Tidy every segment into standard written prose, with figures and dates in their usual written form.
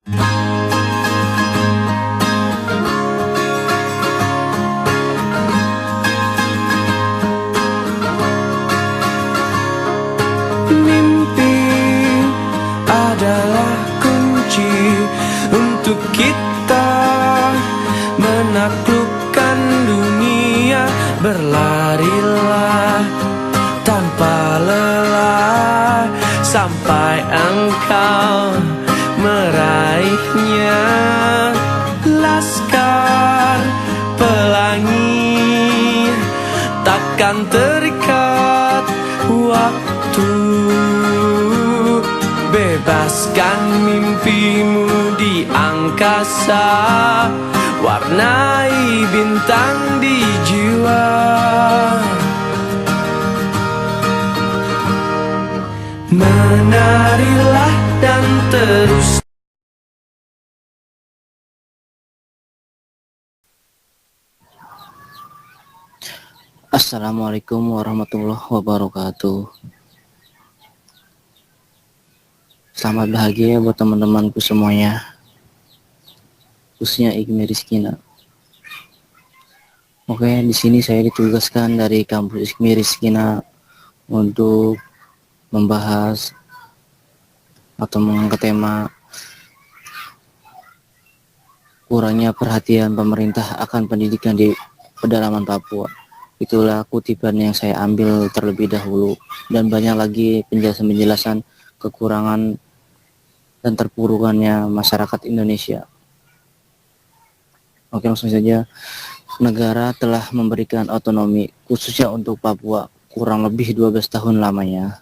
Mimpi adalah kunci untuk kita menaklukkan dunia. Berlarilah tanpa lelah sampai engkau meraihnya. Laskar pelangi takkan terikat waktu. Bebaskan mimpimu di angkasa, warnai bintang di jiwa. Menarilah dan terus. Assalamualaikum warahmatullahi wabarakatuh. Selamat bahagia buat teman-temanku semuanya, khususnya Igmi Rizkina. Oke, di sini saya ditugaskan dari kampus Igmi Rizkina untuk membahas atau mengangkat tema kurangnya perhatian pemerintah akan pendidikan di pedalaman Papua. Itulah kutipan yang saya ambil terlebih dahulu, dan banyak lagi penjelasan-penjelasan kekurangan dan terpurukannya masyarakat Indonesia. Oke, langsung saja. Negara telah memberikan otonomi khususnya untuk Papua kurang lebih 12 tahun lamanya.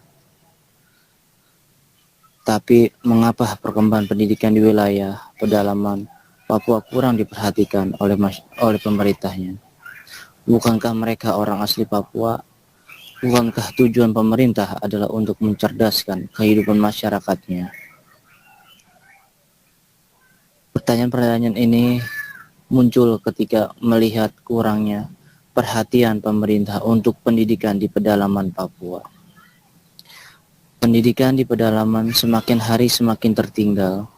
Tapi mengapa perkembangan pendidikan di wilayah pedalaman Papua kurang diperhatikan oleh pemerintahnya? Bukankah mereka orang asli Papua? Bukankah tujuan pemerintah adalah untuk mencerdaskan kehidupan masyarakatnya? Pertanyaan-pertanyaan ini muncul ketika melihat kurangnya perhatian pemerintah untuk pendidikan di pedalaman Papua. Pendidikan di pedalaman semakin hari semakin tertinggal.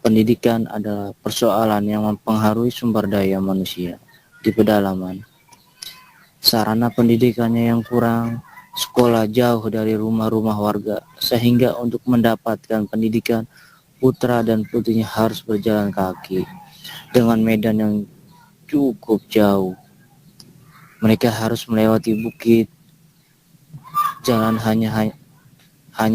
Pendidikan adalah persoalan yang mempengaruhi sumber daya manusia di pedalaman. Sarana pendidikannya yang kurang, sekolah jauh dari rumah-rumah warga, sehingga untuk mendapatkan pendidikan putra dan putrinya harus berjalan kaki dengan medan yang cukup jauh. Mereka harus melewati bukit, jalan hanya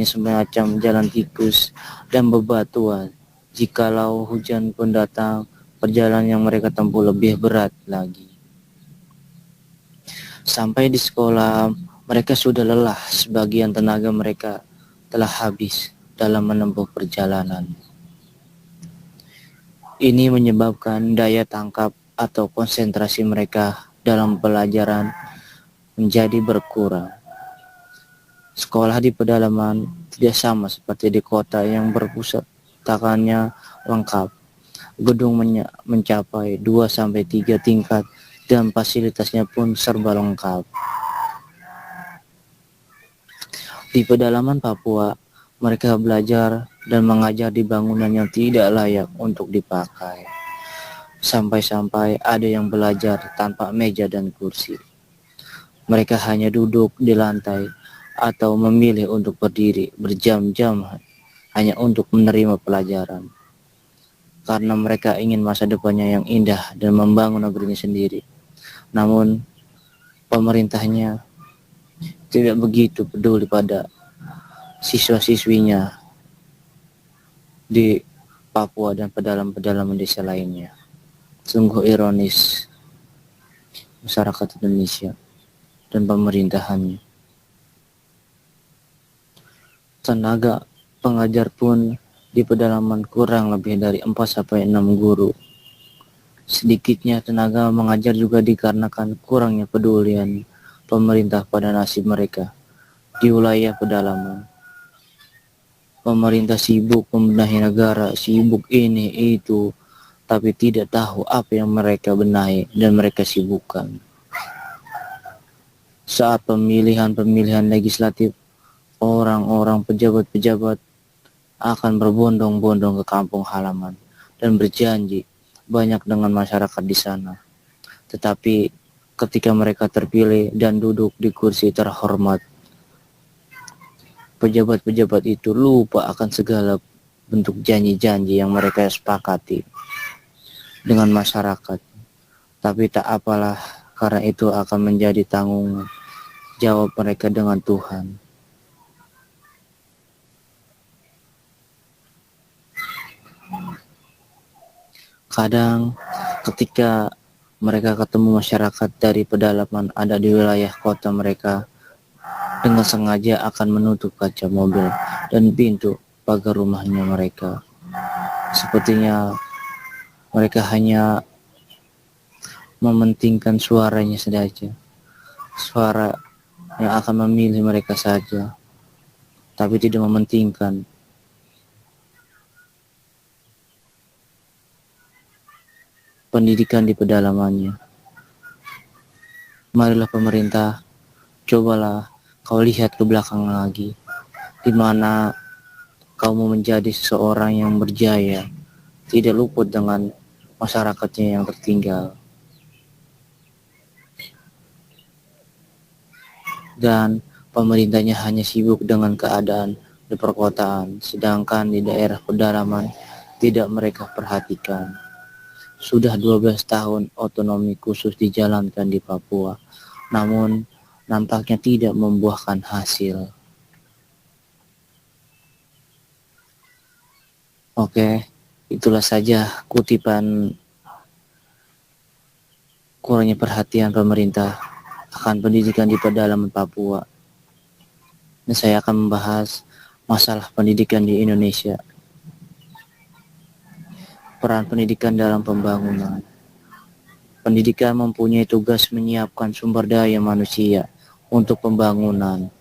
semacam jalan tikus dan bebatuan. Jikalau hujan pun datang, perjalanan yang mereka tempuh lebih berat lagi. Sampai di sekolah, mereka sudah lelah, sebagian tenaga mereka telah habis dalam menempuh perjalanan. Ini menyebabkan daya tangkap atau konsentrasi mereka dalam pelajaran menjadi berkurang. Sekolah di pedalaman tidak sama seperti di kota yang perpustakaannya lengkap. Gedung mencapai 2-3 tingkat dan fasilitasnya pun serba lengkap. Di pedalaman Papua, mereka belajar dan mengajar di bangunan yang tidak layak untuk dipakai. Sampai-sampai ada yang belajar tanpa meja dan kursi. Mereka hanya duduk di lantai atau memilih untuk berdiri berjam-jam hanya untuk menerima pelajaran. Karena mereka ingin masa depannya yang indah dan membangun negerinya sendiri. Namun pemerintahnya tidak begitu peduli pada siswa-siswinya di Papua dan pedalaman desa lainnya. Sungguh ironis masyarakat Indonesia dan pemerintahannya. Tenaga pengajar pun di pedalaman kurang lebih dari 4-6 guru. Sedikitnya tenaga mengajar juga dikarenakan kurangnya pedulian pemerintah pada nasib mereka di wilayah pedalaman. Pemerintah sibuk membenahi negara, sibuk ini itu, tapi tidak tahu apa yang mereka benahi dan mereka sibukkan. Saat pemilihan legislatif, orang-orang pejabat-pejabat akan berbondong-bondong ke kampung halaman dan berjanji banyak dengan masyarakat di sana. Tetapi ketika mereka terpilih dan duduk di kursi terhormat, pejabat-pejabat itu lupa akan segala bentuk janji-janji yang mereka sepakati dengan masyarakat. Tapi tak apalah, karena itu akan menjadi tanggung jawab mereka dengan Tuhan. Kadang ketika mereka ketemu masyarakat dari pedalaman ada di wilayah kota mereka, dengan sengaja akan menutup kaca mobil dan pintu pagar rumahnya mereka. Sepertinya mereka hanya mementingkan suaranya saja, suara yang akan memilih mereka saja, tapi tidak mementingkan pendidikan di pedalamannya. Marilah pemerintah, cobalah kau lihat ke belakang lagi, di mana kau mau menjadi seseorang yang berjaya, tidak luput dengan masyarakatnya yang tertinggal. Dan pemerintahnya hanya sibuk dengan keadaan di perkotaan, sedangkan di daerah pedalaman tidak mereka perhatikan. Sudah 12 tahun otonomi khusus dijalankan di Papua, namun nampaknya tidak membuahkan hasil. Oke, itulah saja kutipan kurangnya perhatian pemerintah akan pendidikan di pedalaman Papua. Dan saya akan membahas masalah pendidikan di Indonesia. Peran pendidikan dalam pembangunan. Pendidikan mempunyai tugas menyiapkan sumber daya manusia untuk pembangunan.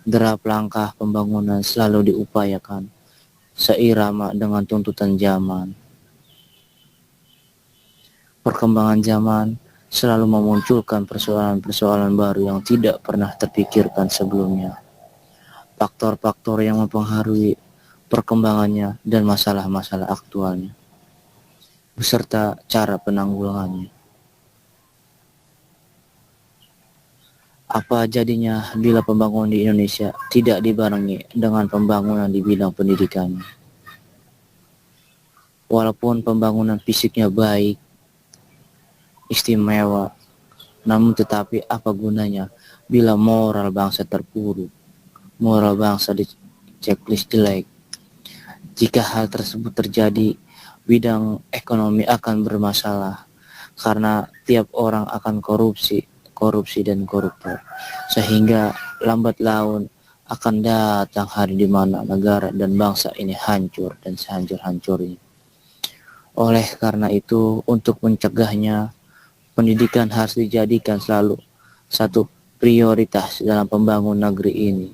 Derap langkah pembangunan selalu diupayakan seirama dengan tuntutan zaman. Perkembangan zaman selalu memunculkan persoalan-persoalan baru yang tidak pernah terpikirkan sebelumnya. Faktor-faktor yang mempengaruhi perkembangannya dan masalah-masalah aktualnya, beserta cara penanggulangannya. Apa jadinya bila pembangunan di Indonesia tidak dibarengi dengan pembangunan di bidang pendidikan? Walaupun pembangunan fisiknya baik, istimewa, namun tetapi apa gunanya bila moral bangsa terpuruk, moral bangsa di checklist jelek? Jika hal tersebut terjadi, bidang ekonomi akan bermasalah karena tiap orang akan korupsi dan koruptor, sehingga lambat laun akan datang hari di mana negara dan bangsa ini hancur dan sehancur-hancurnya. Oleh karena itu, untuk mencegahnya, pendidikan harus dijadikan selalu satu prioritas dalam pembangunan negeri ini.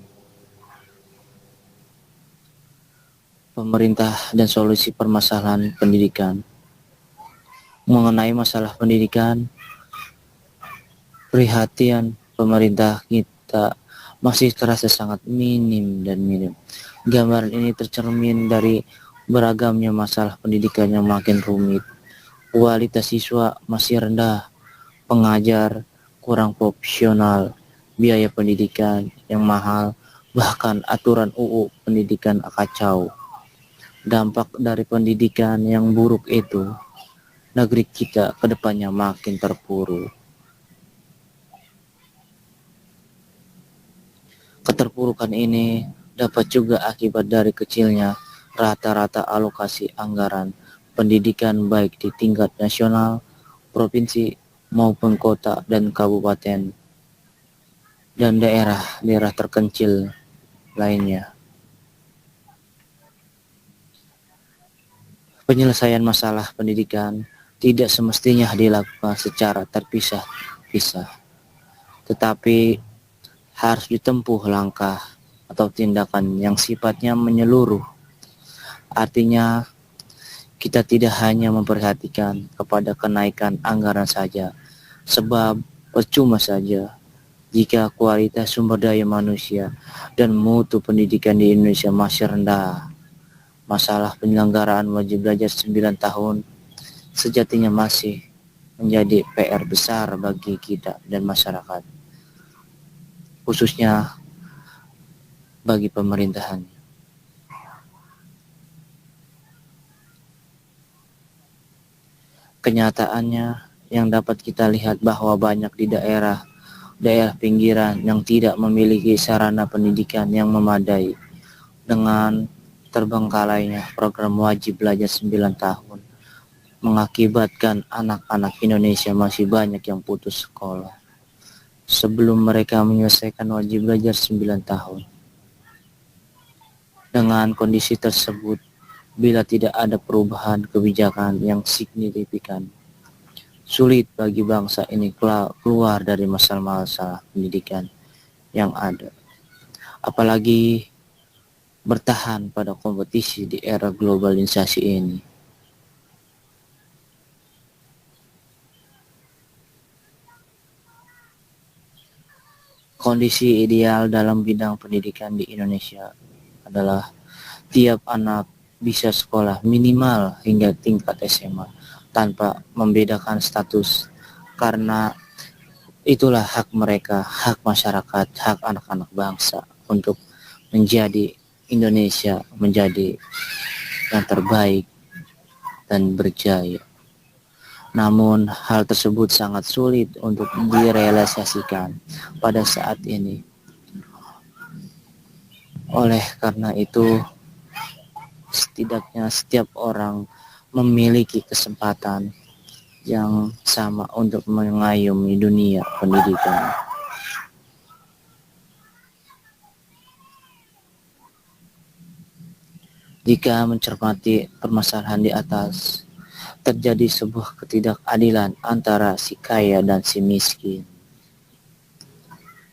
Pemerintah dan solusi permasalahan pendidikan. Mengenai masalah pendidikan, perhatian pemerintah kita masih terasa sangat minim. Gambaran ini tercermin dari beragamnya masalah pendidikan yang makin rumit. Kualitas siswa masih rendah, pengajar kurang profesional, biaya pendidikan yang mahal, bahkan aturan UU pendidikan kacau. Dampak dari pendidikan yang buruk itu, negeri kita ke depannya makin terpuruk. Keterpurukan ini dapat juga akibat dari kecilnya rata-rata alokasi anggaran pendidikan baik di tingkat nasional, provinsi maupun kota dan kabupaten dan daerah-daerah terpencil lainnya. Penyelesaian masalah pendidikan tidak semestinya dilakukan secara terpisah-pisah, tetapi harus ditempuh langkah atau tindakan yang sifatnya menyeluruh. Artinya, kita tidak hanya memperhatikan kepada kenaikan anggaran saja, sebab percuma saja jika kualitas sumber daya manusia dan mutu pendidikan di Indonesia masih rendah, Masalah penyelenggaraan wajib belajar 9 tahun sejatinya masih menjadi PR besar bagi kita dan masyarakat, khususnya bagi pemerintahan. Kenyataannya yang dapat kita lihat bahwa banyak di daerah pinggiran yang tidak memiliki sarana pendidikan yang memadai. Dengan terbengkalainya program wajib belajar 9 tahun mengakibatkan anak-anak Indonesia masih banyak yang putus sekolah sebelum mereka menyelesaikan wajib belajar 9 tahun. Dengan kondisi tersebut, bila tidak ada perubahan kebijakan yang signifikan, sulit bagi bangsa ini keluar dari masalah-masalah pendidikan yang ada. Apalagi bertahan pada kompetisi di era globalisasi ini. Kondisi ideal dalam bidang pendidikan di Indonesia adalah tiap anak bisa sekolah minimal hingga tingkat SMA tanpa membedakan status, karena itulah hak mereka, hak masyarakat, hak anak-anak bangsa untuk menjadi Indonesia menjadi yang terbaik dan berjaya. Namun hal tersebut sangat sulit untuk direalisasikan pada saat ini. Oleh karena itu, setidaknya setiap orang memiliki kesempatan yang sama untuk mengayomi dunia pendidikan. Jika mencermati permasalahan di atas, terjadi sebuah ketidakadilan antara si kaya dan si miskin.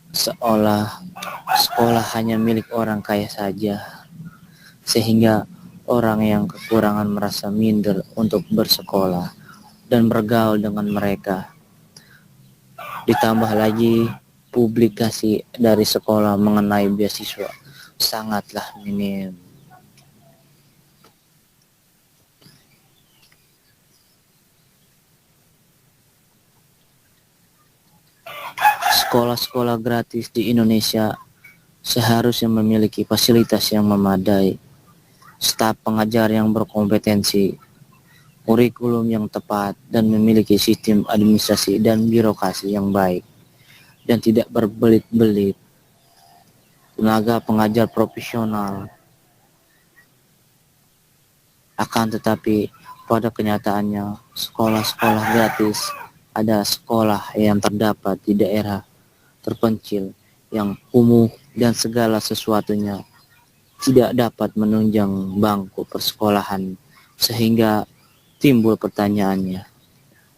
Seolah sekolah hanya milik orang kaya saja, sehingga orang yang kekurangan merasa minder untuk bersekolah dan bergaul dengan mereka. Ditambah lagi publikasi dari sekolah mengenai beasiswa sangatlah minim. Sekolah-sekolah gratis di Indonesia seharusnya memiliki fasilitas yang memadai, staf pengajar yang berkompetensi, kurikulum yang tepat, dan memiliki sistem administrasi dan birokrasi yang baik dan tidak berbelit-belit, tenaga pengajar profesional. Akan tetapi pada kenyataannya sekolah-sekolah gratis ada sekolah yang terdapat di daerah terpencil yang kumuh dan segala sesuatunya tidak dapat menunjang bangku persekolahan, sehingga timbul pertanyaannya,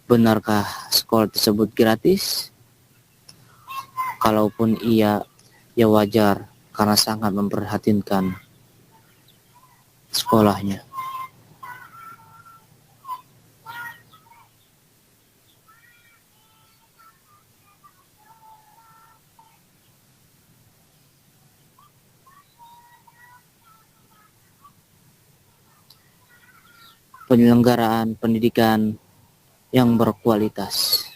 benarkah sekolah tersebut gratis? Kalaupun iya, ya wajar karena sangat memperhatinkan sekolahnya. Penyelenggaraan pendidikan yang berkualitas.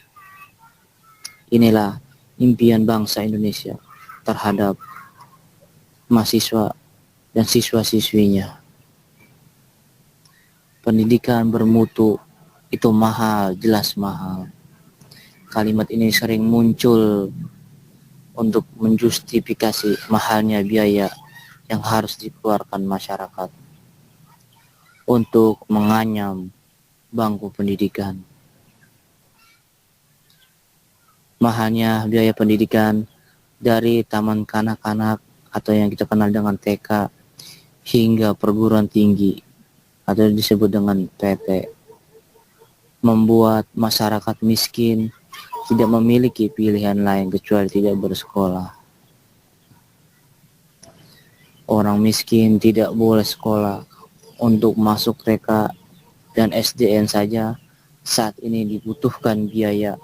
Inilah impian bangsa Indonesia terhadap mahasiswa dan siswa-siswinya. Pendidikan bermutu itu mahal, jelas mahal. Kalimat ini sering muncul untuk menjustifikasi mahalnya biaya yang harus dikeluarkan masyarakat untuk menganyam bangku pendidikan. Mahalnya biaya pendidikan dari taman kanak-kanak atau yang kita kenal dengan TK hingga perguruan tinggi atau disebut dengan PT membuat masyarakat miskin tidak memiliki pilihan lain kecuali tidak bersekolah. Orang miskin tidak boleh sekolah. Untuk masuk TK dan SDN saja saat ini dibutuhkan biaya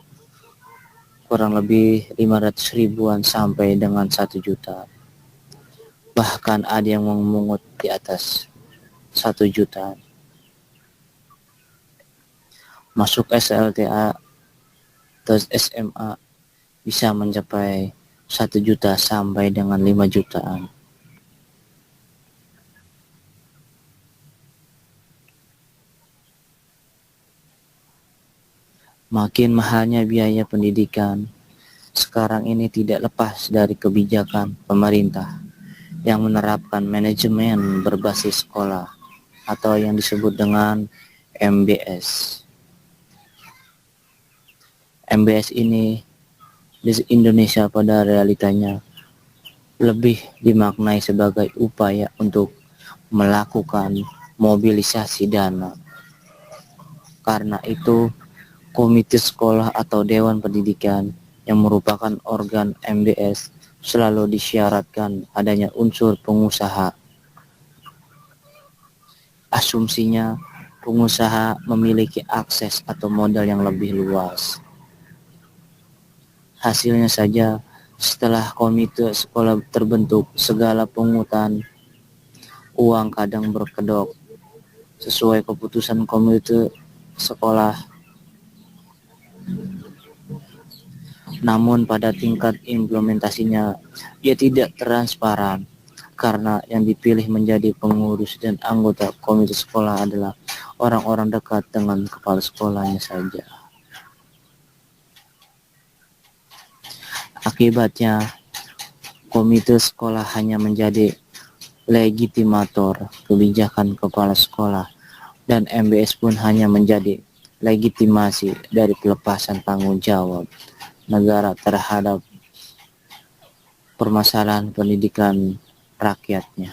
kurang lebih 500 ribuan sampai dengan 1 juta. Bahkan ada yang memungut di atas. 1 juta. Masuk SLTA atau SMA bisa mencapai 1 juta sampai dengan 5 jutaan. Makin mahalnya biaya pendidikan sekarang ini tidak lepas dari kebijakan pemerintah yang menerapkan manajemen berbasis sekolah atau yang disebut dengan MBS. MBS ini di Indonesia pada realitanya lebih dimaknai sebagai upaya untuk melakukan mobilisasi dana. Karena itu, komite sekolah atau dewan pendidikan yang merupakan organ MBS selalu disyaratkan adanya unsur pengusaha. Asumsinya, pengusaha memiliki akses atau modal yang lebih luas. Hasilnya saja, setelah komite sekolah terbentuk, segala pungutan uang kadang berkedok sesuai keputusan komite sekolah. Namun pada tingkat implementasinya, ia tidak transparan karena yang dipilih menjadi pengurus dan anggota komite sekolah adalah orang-orang dekat dengan kepala sekolahnya saja. Akibatnya, komite sekolah hanya menjadi legitimator kebijakan kepala sekolah dan MBS pun hanya menjadi legitimasi dari pelepasan tanggung jawab negara terhadap permasalahan pendidikan rakyatnya.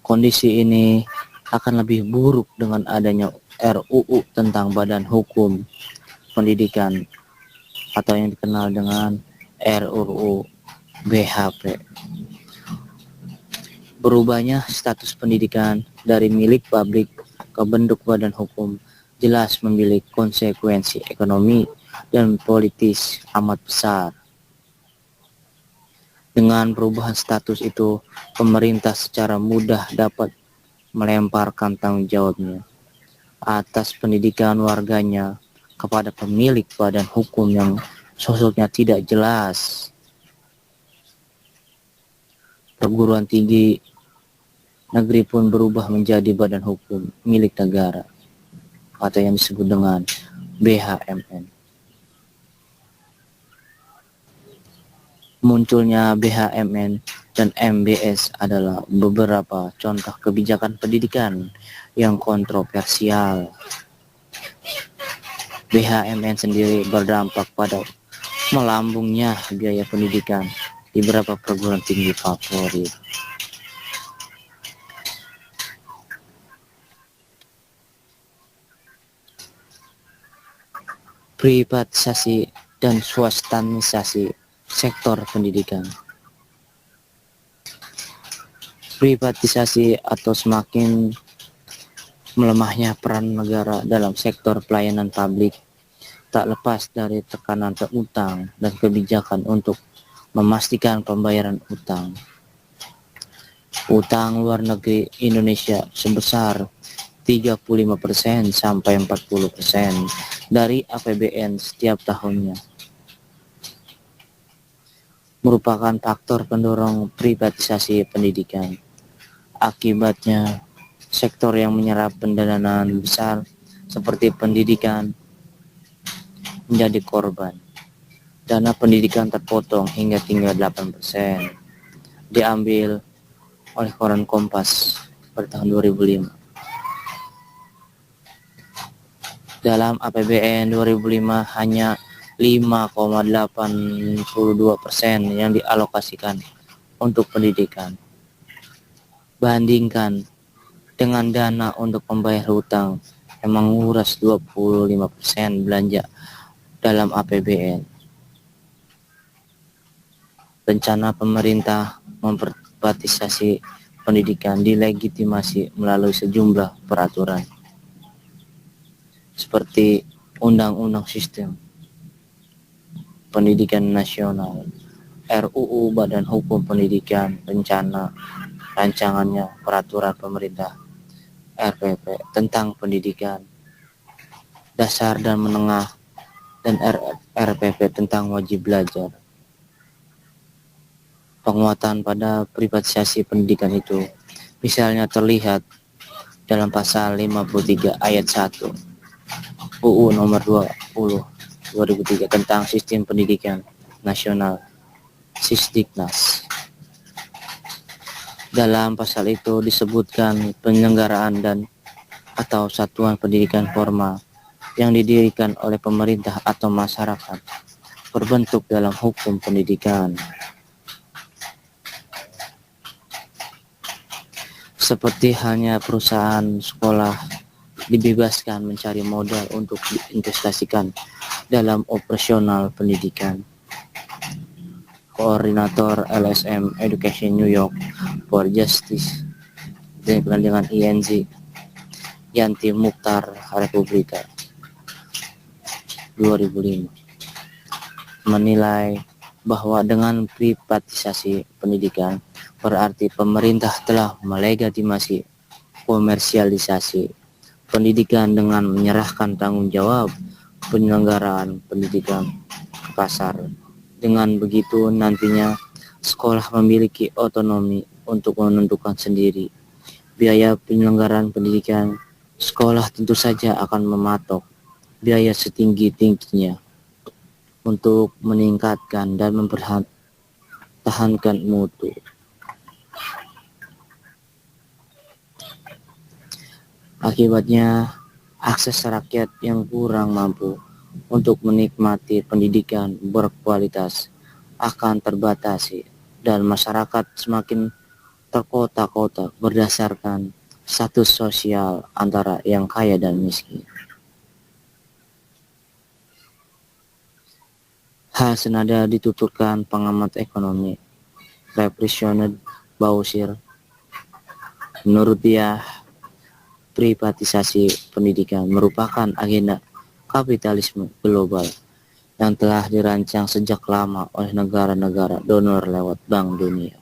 Kondisi ini akan lebih buruk dengan adanya RUU tentang Badan Hukum Pendidikan atau yang dikenal dengan RUU BHP. Berubahnya status pendidikan dari milik publik ke bentuk badan hukum jelas memiliki konsekuensi ekonomi dan politis amat besar. Dengan perubahan status itu, pemerintah secara mudah dapat melemparkan tanggung jawabnya atas pendidikan warganya kepada pemilik badan hukum yang sosoknya tidak jelas. Perguruan tinggi negeri pun berubah menjadi badan hukum milik negara atau yang disebut dengan BHMN. Munculnya BHMN dan MBS adalah beberapa contoh kebijakan pendidikan yang kontroversial. BHMN sendiri berdampak pada melambungnya biaya pendidikan di beberapa perguruan tinggi favorit. Privatisasi dan swastanisasi sektor pendidikan. Privatisasi atau semakin melemahnya peran negara dalam sektor pelayanan publik tak lepas dari tekanan utang dan kebijakan untuk memastikan pembayaran utang. Utang luar negeri Indonesia sebesar 35% sampai 40% dari APBN setiap tahunnya, merupakan faktor pendorong privatisasi pendidikan. Akibatnya, sektor yang menyerap pendanaan besar seperti pendidikan menjadi korban. Dana pendidikan terpotong hingga tinggal 8%, diambil oleh koran Kompas pada tahun 2005. Dalam APBN 2005 hanya 5,82% yang dialokasikan untuk pendidikan. Bandingkan dengan dana untuk membayar hutang yang menguras 25% belanja dalam APBN. Rencana pemerintah memprivatisasi pendidikan dilegitimasi melalui sejumlah peraturan seperti Undang-Undang Sistem Pendidikan Nasional RUU Badan Hukum Pendidikan rancangannya peraturan pemerintah RPP tentang pendidikan dasar dan menengah, dan RPP tentang wajib belajar. Penguatan pada privatisasi pendidikan itu misalnya terlihat dalam pasal 53 ayat 1 UU nomor 20 2003 tentang sistem pendidikan nasional Sisdiknas. Dalam pasal itu disebutkan penyelenggaraan dan atau satuan pendidikan formal yang didirikan oleh pemerintah atau masyarakat berbentuk dalam hukum pendidikan. Seperti halnya perusahaan sekolah dibebaskan mencari modal untuk diinvestasikan dalam operasional pendidikan. Koordinator LSM Education New York for Justice dengan INZ Yanti Mukhtar Republika 2005 menilai bahwa dengan privatisasi pendidikan berarti pemerintah telah melegitimasi komersialisasi pendidikan dengan menyerahkan tanggung jawab penyelenggaraan pendidikan ke pasar. Dengan begitu nantinya sekolah memiliki otonomi untuk menentukan sendiri biaya penyelenggaraan pendidikan. Sekolah tentu saja akan mematok biaya setinggi-tingginya untuk meningkatkan dan mempertahankan mutu. Akibatnya, akses rakyat yang kurang mampu untuk menikmati pendidikan berkualitas akan terbatasi dan masyarakat semakin terkotak-kotak berdasarkan status sosial antara yang kaya dan miskin. Hal senada dituturkan pengamat ekonomi Repressioned Bausir. Menurut dia, privatisasi pendidikan merupakan agenda kapitalisme global yang telah dirancang sejak lama oleh negara-negara donor lewat Bank Dunia.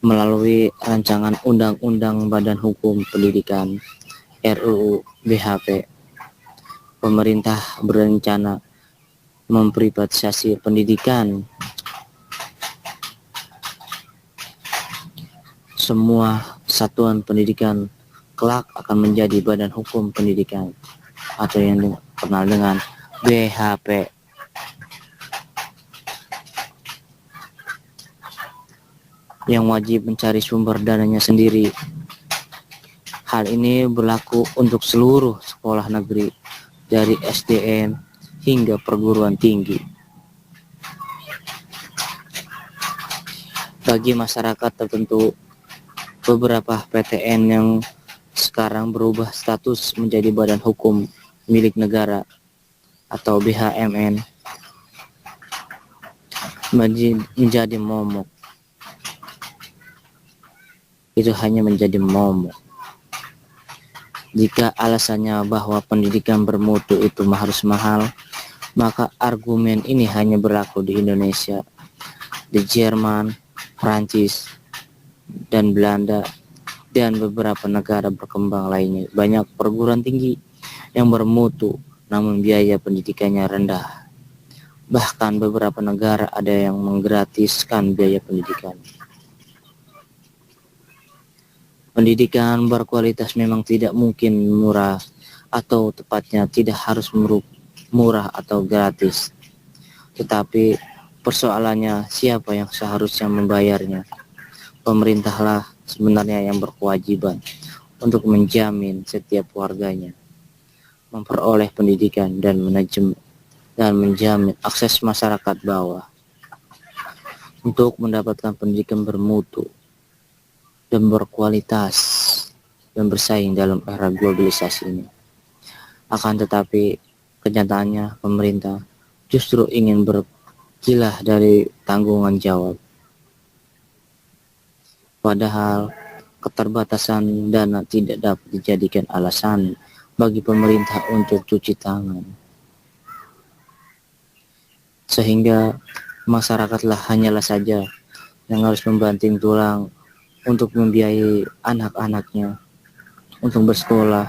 Melalui rancangan Undang-Undang Badan Hukum Pendidikan RUU BHP, pemerintah berencana memprivatisasi pendidikan. Semua satuan pendidikan kelak akan menjadi Badan Hukum Pendidikan atau yang dikenal dengan BHP. Yang wajib mencari sumber dananya sendiri. Hal ini berlaku untuk seluruh sekolah negeri dari SDN hingga perguruan tinggi. Bagi masyarakat tertentu, beberapa PTN yang sekarang berubah status menjadi badan hukum milik negara atau BHMN menjadi momok. Itu hanya menjadi momok. Jika alasannya bahwa pendidikan bermutu itu harus mahal, maka argumen ini hanya berlaku di Indonesia, di Jerman, Prancis, dan Belanda, dan beberapa negara berkembang lainnya. Banyak perguruan tinggi yang bermutu, namun biaya pendidikannya rendah. Bahkan beberapa negara ada yang menggratiskan biaya pendidikan. Pendidikan berkualitas memang tidak mungkin murah, atau tepatnya tidak harus murah atau gratis. Tetapi persoalannya siapa yang seharusnya membayarnya. Pemerintahlah sebenarnya yang berkewajiban untuk menjamin setiap warganya memperoleh pendidikan dan menjamin akses masyarakat bawah untuk mendapatkan pendidikan bermutu dan berkualitas dan bersaing dalam era globalisasi ini. Akan tetapi kenyataannya pemerintah justru ingin berkilah dari tanggungan jawab. Padahal keterbatasan dana tidak dapat dijadikan alasan bagi pemerintah untuk cuci tangan. sehingga masyarakatlah hanyalah saja yang harus membanting tulang untuk membiayai anak-anaknya untuk bersekolah,